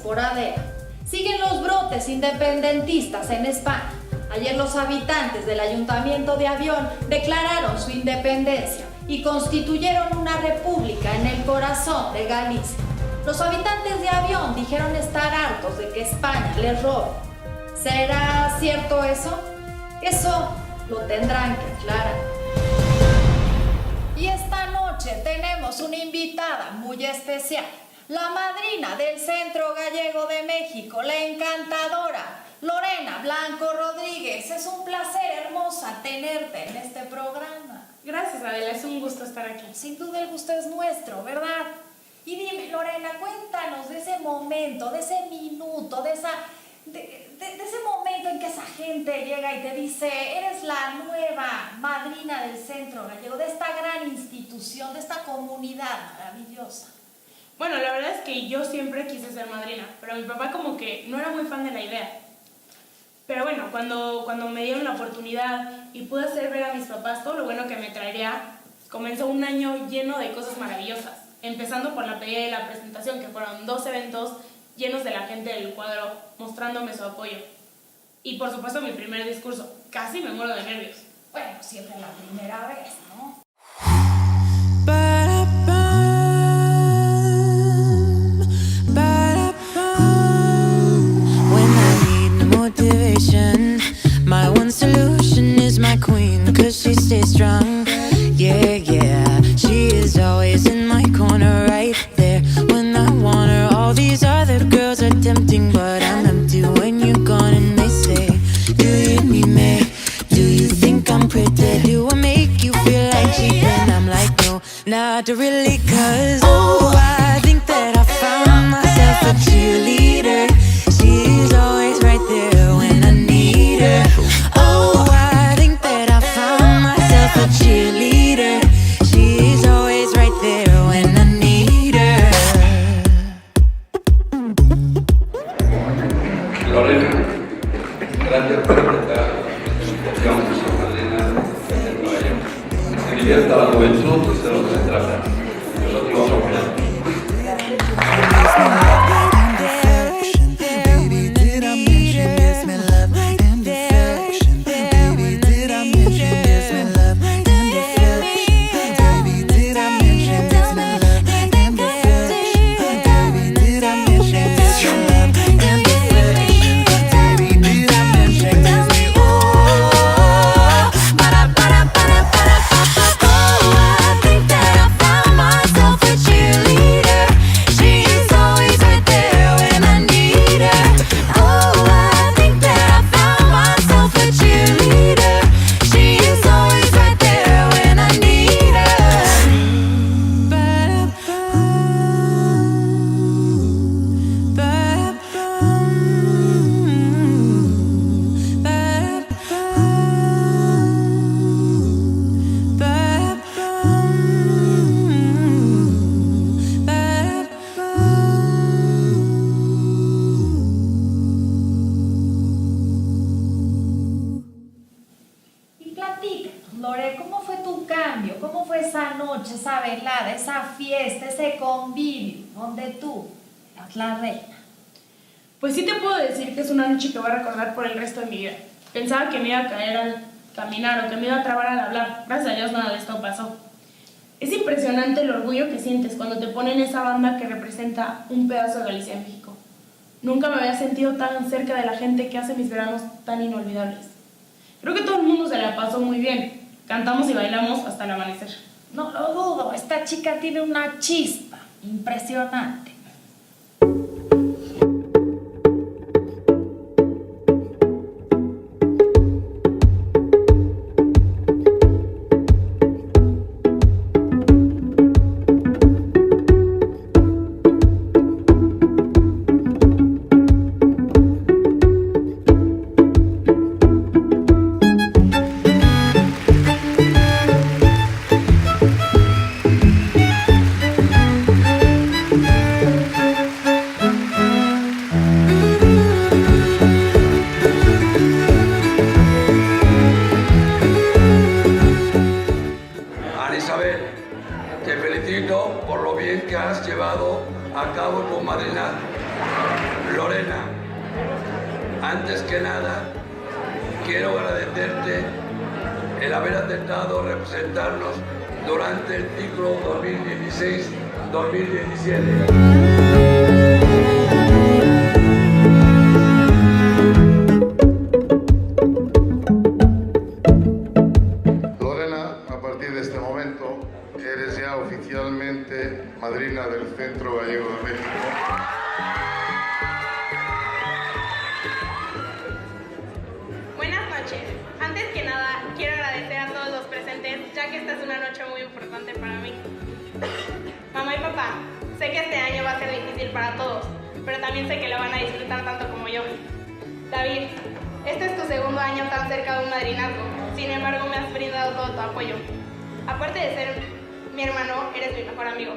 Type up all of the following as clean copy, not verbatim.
esporadera. Siguen los brotes independentistas en España. Ayer los habitantes del Ayuntamiento de Avión declararon su independencia y constituyeron una república en el corazón de Galicia. Los habitantes de Avión dijeron estar hartos de que España les robe. ¿Será cierto eso? Eso lo tendrán que aclarar. Y esta noche tenemos una invitada muy especial, la madrina del Centro Gallego de México, la encantadora Lorena Blanco Rodríguez. Es un placer, hermosa, tenerte en este programa. Gracias, Adela, es un gusto estar aquí. Sin duda el gusto es nuestro, ¿verdad? Y dime, Lorena, cuéntanos de ese momento, de ese minuto, de ese momento en que esa gente llega y te dice, eres la nueva madrina del Centro Gallego, de esta gran institución, de esta comunidad maravillosa. Bueno, la verdad es que yo siempre quise ser madrina, pero mi papá como que no era muy fan de la idea. Pero bueno, cuando me dieron la oportunidad y pude hacer ver a mis papás todo lo bueno que me traería, comenzó un año lleno de cosas maravillosas. Empezando por la pedida y la presentación, que fueron 2 eventos llenos de la gente del cuadro mostrándome su apoyo. Y por supuesto mi primer discurso, casi me muero de nervios. Bueno, siempre la primera vez, ¿no? Motivation, my one solution is my queen, cause she stays strong. Yeah, yeah, she is always in my corner, right there when I want her. All these other girls are tempting, but I'm empty when you're gone. And they say, do you need me? Do you think I'm pretty? Do I make you feel like cheap? And I'm like, no, not really, cause oh, I think that I found myself a cheerleader. She's always right there when I need her. Oh, I think that I found myself a cheerleader. She's always right there when I need her. Lorena, gracias por aceptar la invitación de su madrina del Nueva York. Se divierta la juventud, es de lo que se trata. Nosotros somos Lore, ¿cómo fue tu cambio? ¿Cómo fue esa noche, esa velada, esa fiesta, ese convivio donde tú eras la reina? Pues sí te puedo decir que es una noche que voy a recordar por el resto de mi vida. Pensaba que me iba a caer al caminar o que me iba a trabar al hablar. Gracias a Dios nada de esto pasó. Es impresionante el orgullo que sientes cuando te ponen esa banda que representa un pedazo de Galicia en México. Nunca me había sentido tan cerca de la gente que hace mis veranos tan inolvidables. Creo que todo el mundo se la pasó muy bien. Cantamos y bailamos hasta el amanecer. No lo dudo, esta chica tiene una chispa impresionante. Antes que nada, quiero agradecerte el haber aceptado representarnos durante el ciclo 2016-2017. Oficialmente madrina del Centro Gallego de México. Buenas noches. Antes que nada, quiero agradecer a todos los presentes, ya que esta es una noche muy importante para mí. Mamá y papá, sé que este año va a ser difícil para todos, pero también sé que lo van a disfrutar tanto como yo. David, este es tu segundo año tan cerca de un madrinazgo, sin embargo me has brindado todo tu apoyo. Aparte de ser mi hermano, eres mi mejor amigo.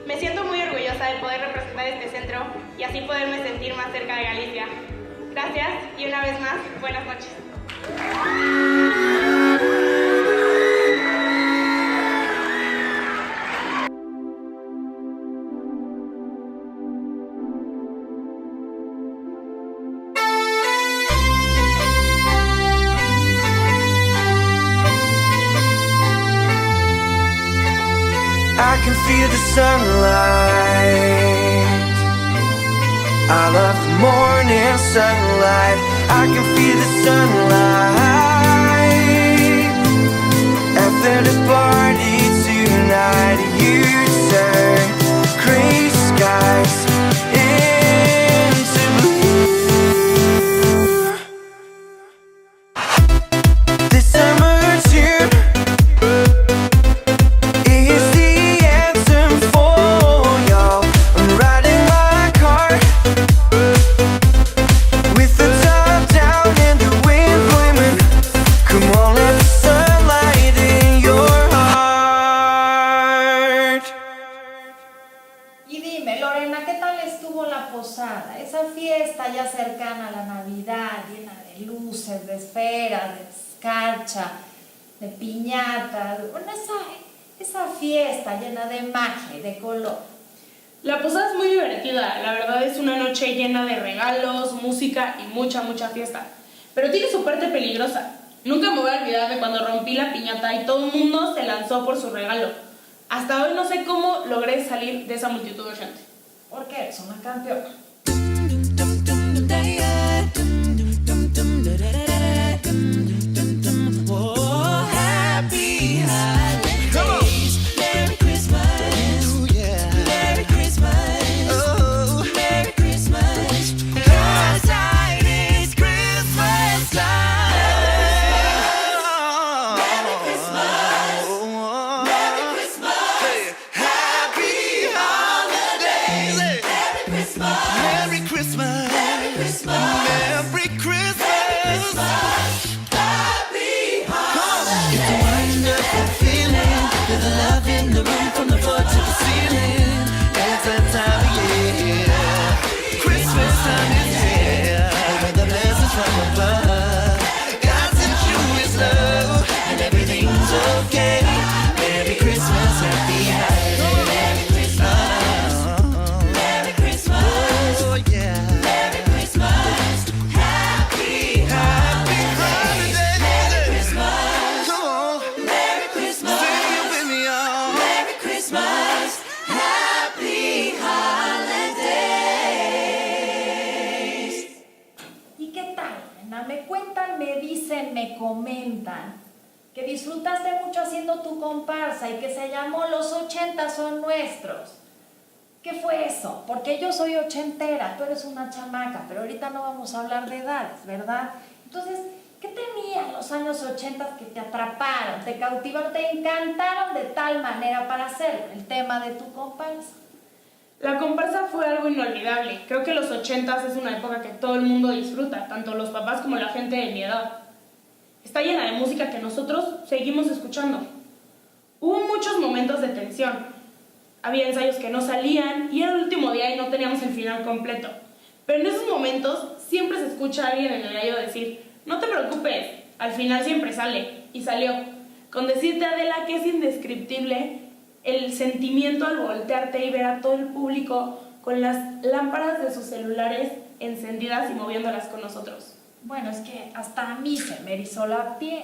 Me siento muy orgullosa de poder representar este centro y así poderme sentir más cerca de Galicia. Gracias y una vez más, buenas noches. I can feel the sunlight. I love the morning sunlight. I can feel the sunlight. After the party tonight, you turn gray skies into blue. This summer tune is the anthem for y'all. I'm riding my car with the top down and the wind blowing. Come on, let the sunlight in your heart. Y dime, Lorena, ¿qué tal estuvo la posada? Esa fiesta ya cercana a la Navidad, llena de luces, de esferas, de escarcha, de piñatas. Bueno, esa fiesta llena de magia y de color. La posada es muy divertida, la verdad es una noche llena de regalos, música y mucha fiesta. Pero tiene su parte peligrosa. Nunca me voy a olvidar de cuando rompí la piñata y todo el mundo se lanzó por su regalo. Hasta hoy no sé cómo logré salir de esa multitud de gente. Porque eres una campeona. Oh, happy holidays. Merry Christmas. Merry Christmas. Oh, Merry Christmas. 'Cause it's Christmas time. Merry Christmas. Merry Christmas. Happy holidays. Merry Christmas. Merry Christmas. Merry Christmas. Merry Christmas. It's a wonderful feeling, with the love in the room from the floor to the ceiling. It's that time of year, Christmas time is here, with the blessings from above. God sent you His love, and everything's okay. Merry Christmas, happy holidays. Merry Christmas, Merry Christmas, oh yeah. Merry Christmas, happy holidays. Merry Christmas, come on. Merry Christmas, sing it with me, y'all. Merry Christmas, happy holidays. ¿Y qué tal, Lorena? Me cuentan, me dicen, me comentan que disfrutaste mucho haciendo tu comparsa y que se llamó Los 80 son nuestros. ¿Qué fue eso? Porque yo soy ochentera, tú eres una chamaca, pero ahorita no vamos a hablar de edades, ¿verdad? Entonces, ¿qué tenían los años 80 que te atraparon, te cautivaron, te encantaron de tal manera para hacer el tema de tu comparsa? La comparsa fue algo inolvidable. Creo que los 80s es una época que todo el mundo disfruta, tanto los papás como la gente de mi edad. Está llena de música que nosotros seguimos escuchando. Hubo muchos momentos de tensión. Había ensayos que no salían y era el último día y no teníamos el final completo. Pero en esos momentos siempre se escucha a alguien en el aire decir: no te preocupes, al final siempre sale. Y salió. Con decirte, Adela, que es indescriptible el sentimiento al voltearte y ver a todo el público con las lámparas de sus celulares encendidas y moviéndolas con nosotros. Bueno, es que hasta a mí se me erizó la piel.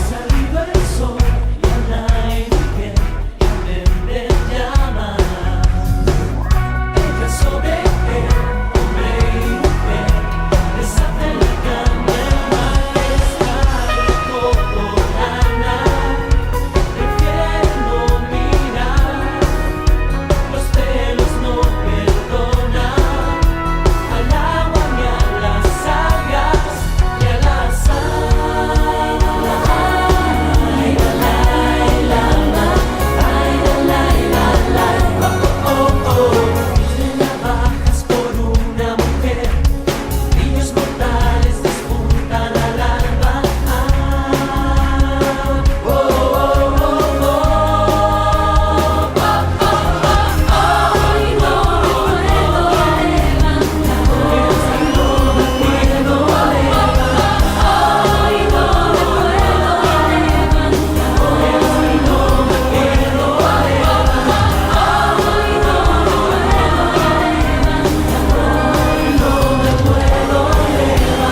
Salido el sol y el aire que me llama. Ella sobre él, hombre y mujer, desata la cama, el mar está de todo gana. Prefiere no mirar, los celos no perdonan al agua ni a las algas ni a la sal. Bajas por una mujer, niños mortales despuntan al alba. Hoy no puedo levantar, hoy no me puedo levantar, hoy no me puedo levantar, hoy no me puedo levantar, hoy no me puedo levantar, hoy no me puedo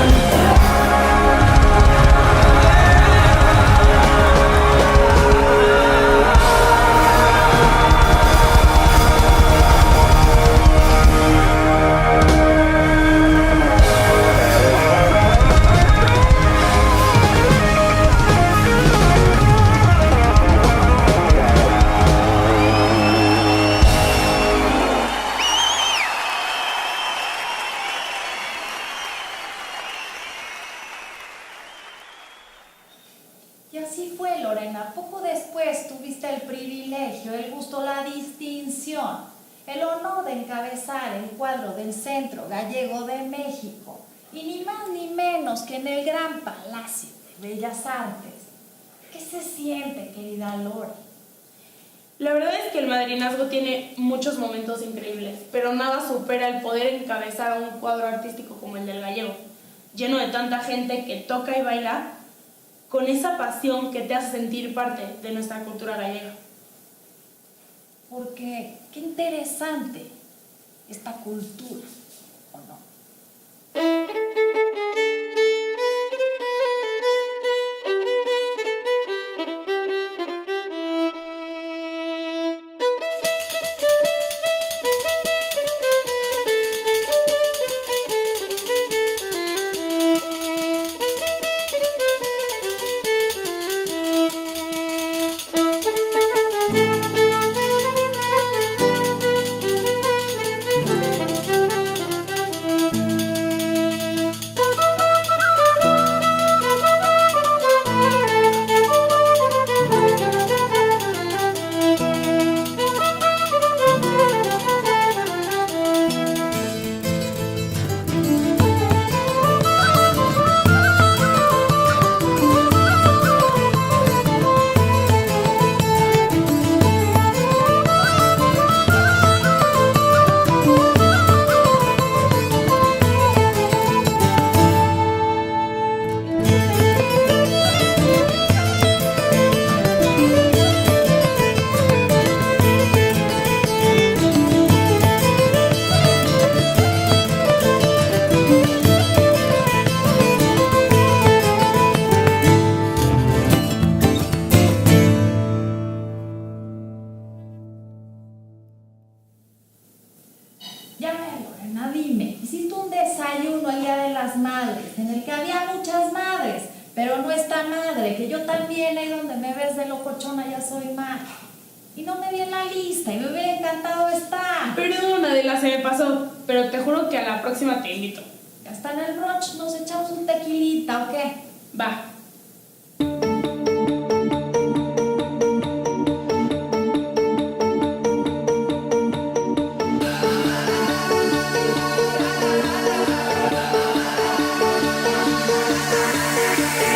Y así fue, Lorena. Poco después tuviste el privilegio, el gusto, la distinción, el honor de encabezar el cuadro del Centro Gallego de México. Y ni más ni menos que en el Gran Palacio de Bellas Artes. ¿Qué se siente, querida Lore? La verdad es que el madrinazgo tiene muchos momentos increíbles, pero nada supera el poder encabezar un cuadro artístico como el del Gallego, lleno de tanta gente que toca y baila, con esa pasión que te hace sentir parte de nuestra cultura gallega. Porque qué interesante esta cultura, ¿o no? Ya ve, Lorena, dime, hiciste un desayuno el Día de las Madres, en el que había muchas madres, pero no esta madre, que yo también, ahí donde me ves de locochona, ya soy madre. Y no me vi en la lista, y me hubiera encantado estar. Perdón, Adela, se me pasó, pero te juro que a la próxima te invito. Hasta en el brunch nos echamos un tequilita, ¿o qué? Va.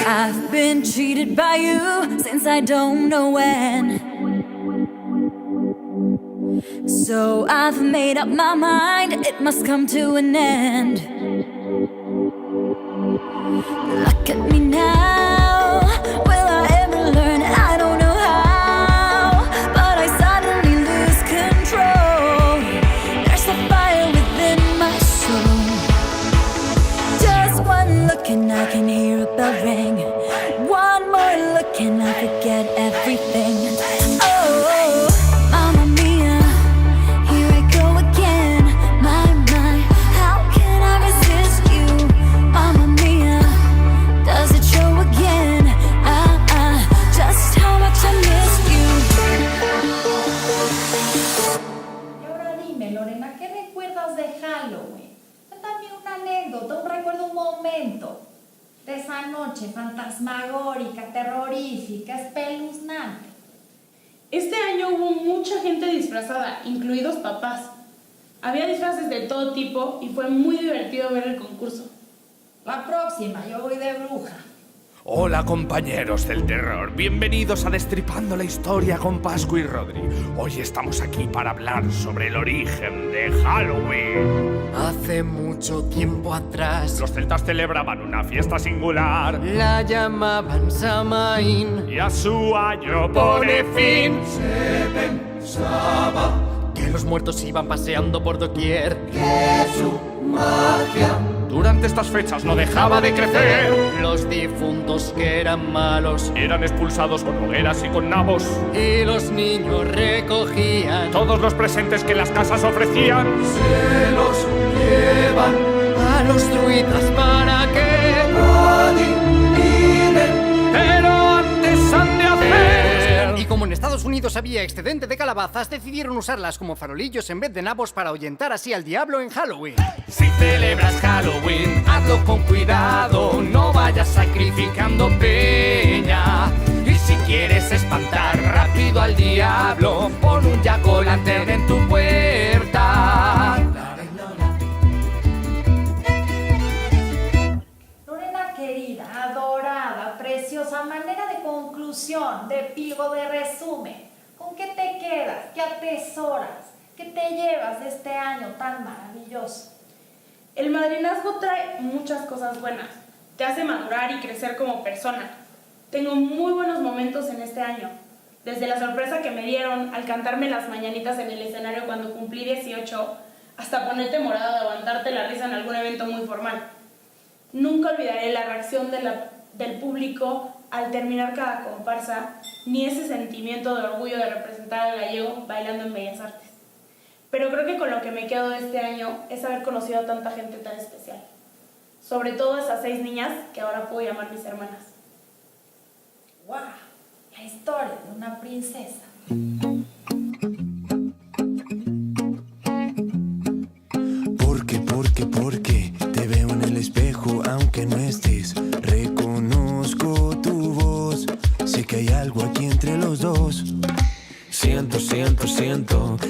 I've been cheated by you since I don't know when. So I've made up my mind, it must come to an end. Look at me now, will I ever learn? I don't know how, but I suddenly lose control. There's a fire within my soul. Just one look and I can hear a bell ring. One more look and I forget everything. Oh, Mamma Mia, here I go again. My, how can I resist you? Mamma Mia, does it show again? Just how much I missed you. Y ahora dime, Lorena, ¿qué recuerdas de Halloween? Cuéntame una anécdota, un recuerdo, un momento de esa noche fantasmagórica, terrorífica, espeluznante. Este año hubo mucha gente disfrazada, incluidos papás. Había disfraces de todo tipo y fue muy divertido ver el concurso. La próxima, yo voy de bruja. Hola compañeros del terror, bienvenidos a Destripando la Historia con Pascu y Rodri. Hoy estamos aquí para hablar sobre el origen de Halloween. Hace mucho tiempo atrás Los celtas celebraban una fiesta singular la llamaban Samaín. y a su año pone fin. Se pensaba Que los muertos iban paseando por doquier. que su magia Durante estas fechas no dejaba de crecer. Los difuntos que eran malos Eran expulsados con hogueras y con nabos. y los niños recogían Todos los presentes que las casas ofrecían se los llevan a los druidas para que adivinen. pero antes han de hacer. Y como en Estados Unidos había excedente de calabazas, decidieron usarlas como farolillos en vez de nabos para ahuyentar así al diablo en Halloween. Si celebras Halloween, hazlo con cuidado, no vayas sacrificando peña. Y si quieres espantar rápido al diablo, pon un jack-o'-lantern en tu puerta. Lorena querida, adorada, preciosa, manera de conclusión, de epílogo, de resumen. ¿Con qué te quedas? ¿Qué atesoras? ¿Qué te llevas de este año tan maravilloso? El madrinazgo trae muchas cosas buenas. Te hace madurar y crecer como persona. Tengo muy buenos momentos en este año. Desde la sorpresa que me dieron al cantarme las mañanitas en el escenario cuando cumplí 18, hasta ponerte morado de aguantarte la risa en algún evento muy formal. Nunca olvidaré la reacción del público al terminar cada comparsa, ni ese sentimiento de orgullo de representar al gallego bailando en Bellas Artes. Pero creo que con lo que me quedo de este año es haber conocido a tanta gente tan especial. Sobre todo esas 6 niñas que ahora puedo llamar mis hermanas. ¡Wow! La historia de una princesa. Porque te veo en el espejo aunque no estés. Reconozco tu voz, sé que hay algo aquí entre los dos. Siento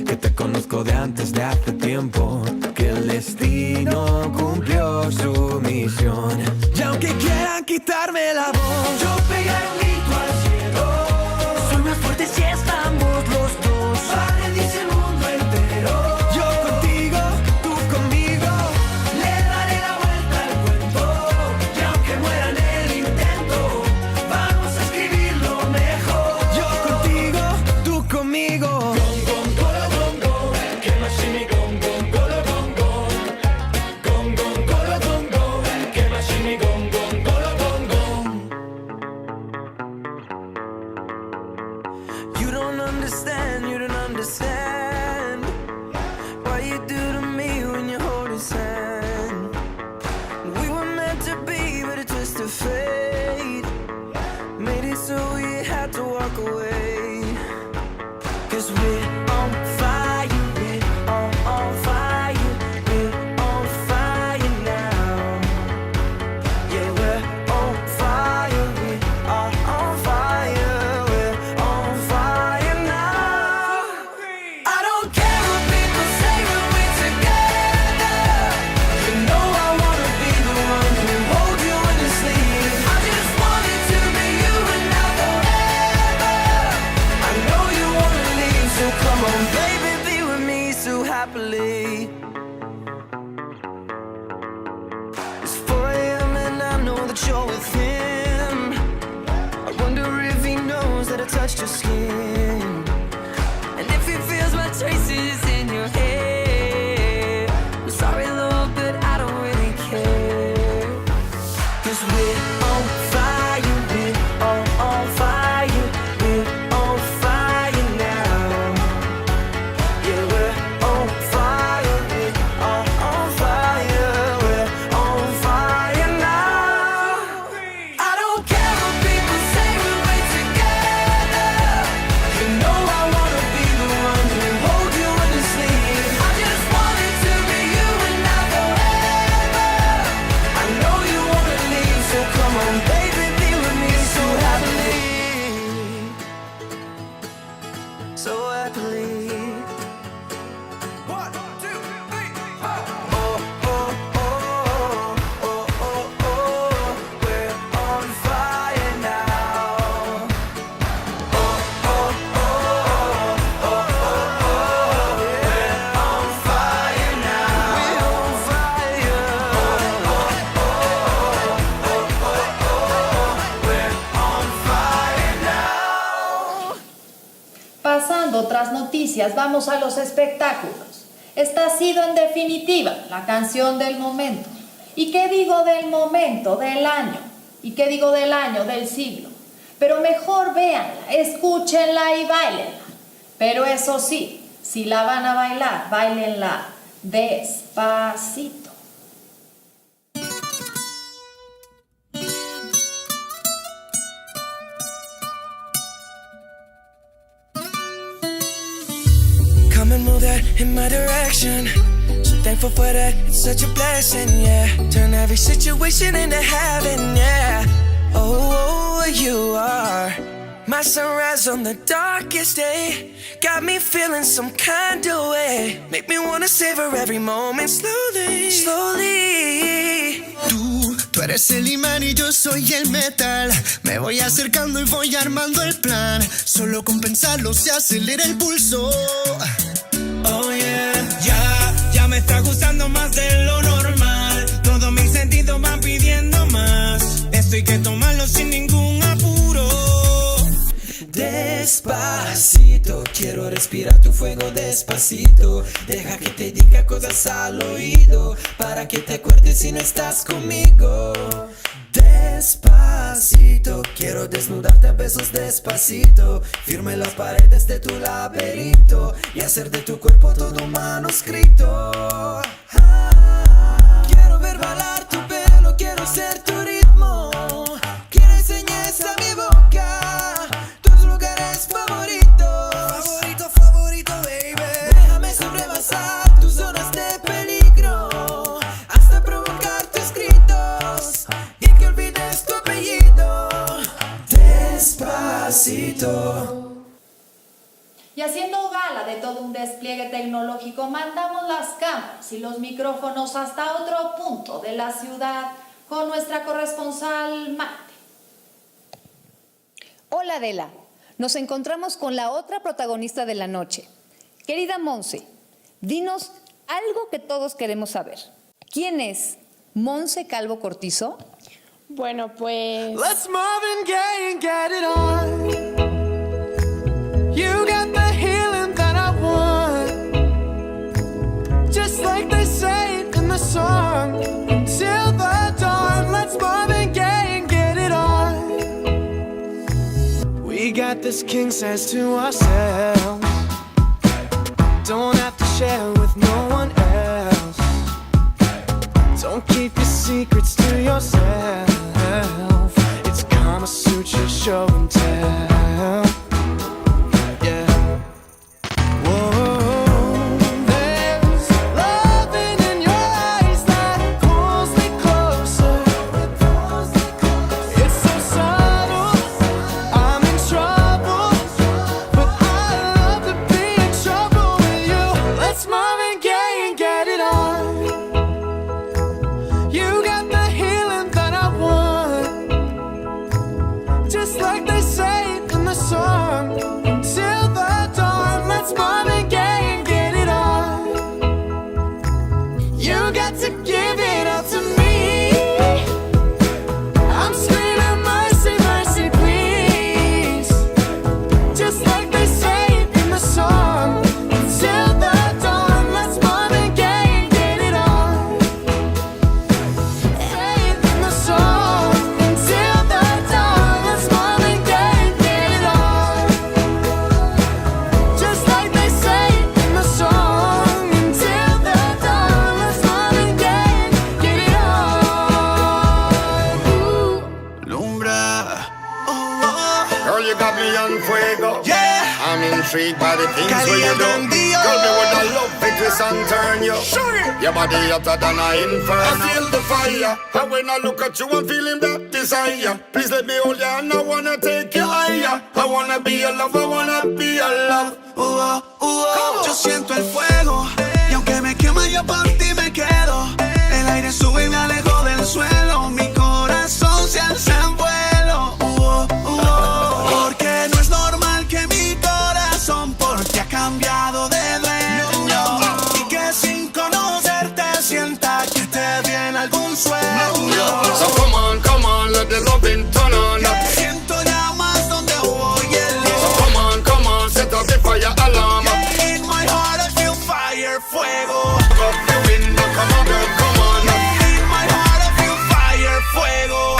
que te conozco de antes de hace tiempo. Que el destino cumplió su misión. Y aunque quieran quitarme la voz, yo pegaré un grito al cielo. Soy más fuerte si estamos los dos. Padre dice el mundo entero. Yo contigo, tú conmigo. Le daré la vuelta al cuento. Y aunque muera en el intento, vamos a escribirlo mejor. Yo contigo, tú conmigo. skin. And if it feels my traces in your hair, I'm sorry Lord, but I don't really care. 'Cause we're on fire, we're on fire, we're on fire now. Yeah, we're on fire, we're on fire, we're on fire now. I don't care what people say when we're together. You know I wanna be the one to hold you in the sleeve. I just want it to be you and not forever. I know you wanna leave, so come on, baby, be with me so happily, so happily. 1, 2, 3, 4. Oh, oh, oh, oh, oh, oh, we're on fire now. Oh, oh, oh, oh, oh, oh, we're on fire now. We're on fire. Oh, oh, oh, oh, oh, we're on fire now. Pasando otras noticias, vamos a los espectáculos. Esta ha sido en definitiva la canción del momento. ¿Y qué digo del momento, del año? ¿Y qué digo del año, del siglo? Pero mejor véanla, escúchenla y bailenla. Pero eso sí, si la van a bailar, bailenla despacito. Come and move that in my direction. So thankful for that, it's such a blessing, yeah. Turn every situation into heaven, yeah. Oh, you are my sunrise on the darkest day. Got me feeling some kind of way. Make me wanna savor every moment slowly, slowly. Tú eres el imán y yo soy el metal. Me voy acercando y voy armando el plan. Solo con pensarlo se acelera el pulso. Oh yeah, ya me está gustando más de lo normal. Todos mis sentidos van pidiendo más. Esto hay que tomarlo sin ningún apuro. Despacito, quiero respirar tu fuego despacito. Deja que te diga cosas al oído, para que te acuerdes si no estás conmigo. Despacito, quiero desnudarte a besos despacito. Firme las paredes de tu laberinto y hacer de tu cuerpo todo un manuscrito. Quiero ver bailar tu pelo, quiero ser tu ritmo. Quiero enseñarte a mi boca tus lugares favoritos. Favorito, favorito, baby. Déjame sobrepasar tus zonas de peligro hasta provocar tus gritos y que olvides tu apellido. Despacito. Y haciendo gala de todo un despliegue tecnológico, mandamos las cámaras y los micrófonos hasta otro punto de la ciudad con nuestra corresponsal Marte. Hola Adela, nos encontramos con la otra protagonista de la noche. Querida Monse, dinos algo que todos queremos saber. ¿Quién es Monse Calvo Cortizo? Bueno, pues... Let's Marvin Gaye and get it on. You got the healing that I want. Just like they say in the song. Till the dawn, let's Marvin Gaye and get it on. We got this king size to ourselves. Don't have to share with no one else. Don't keep your secrets to yourself. It's Kama Sutra show and tell. Yeah. Whoa, there's loving in your eyes that pulls me closer. It's so subtle, I'm in trouble, but I love to be in trouble with you. Let's Marvin Gaye and get it on. You got the healing that I want. Just like they say in the song. intrigued by the things where you do. Girl, me woulda love it twist and turn you. Your body hotter than a inferno. I feel the fire, and when I look at you, I'm feeling that desire. Please let me hold you, and I wanna take you higher. I wanna be your love, I wanna be your love. Yo siento el fuego, y aunque me quema yo por ti me quedo. El aire sube y me alejo del suelo. Mi corazón se alza en vuelo. Porque no es normal que mi corazón por ti ha cambiado de dueño. Y que sin conocerte sienta que te viene algún sueño. So come on, let the loving turn on. Siento llamas donde hubo hielo. So come on, set up the fire alarm. In my heart I feel fire, fuego. Up the window, come on, girl, come on. In my heart I feel fire, fuego.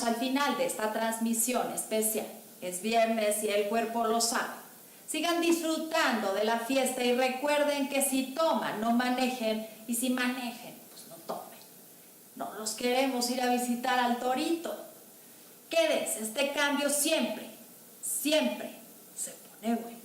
Al final de esta transmisión especial. Es viernes y el cuerpo lo sabe. Sigan disfrutando de la fiesta y recuerden que si toman, no manejen, y si manejen, pues no tomen. No los queremos ir a visitar al Torito. Quédense, este cambio siempre se pone bueno.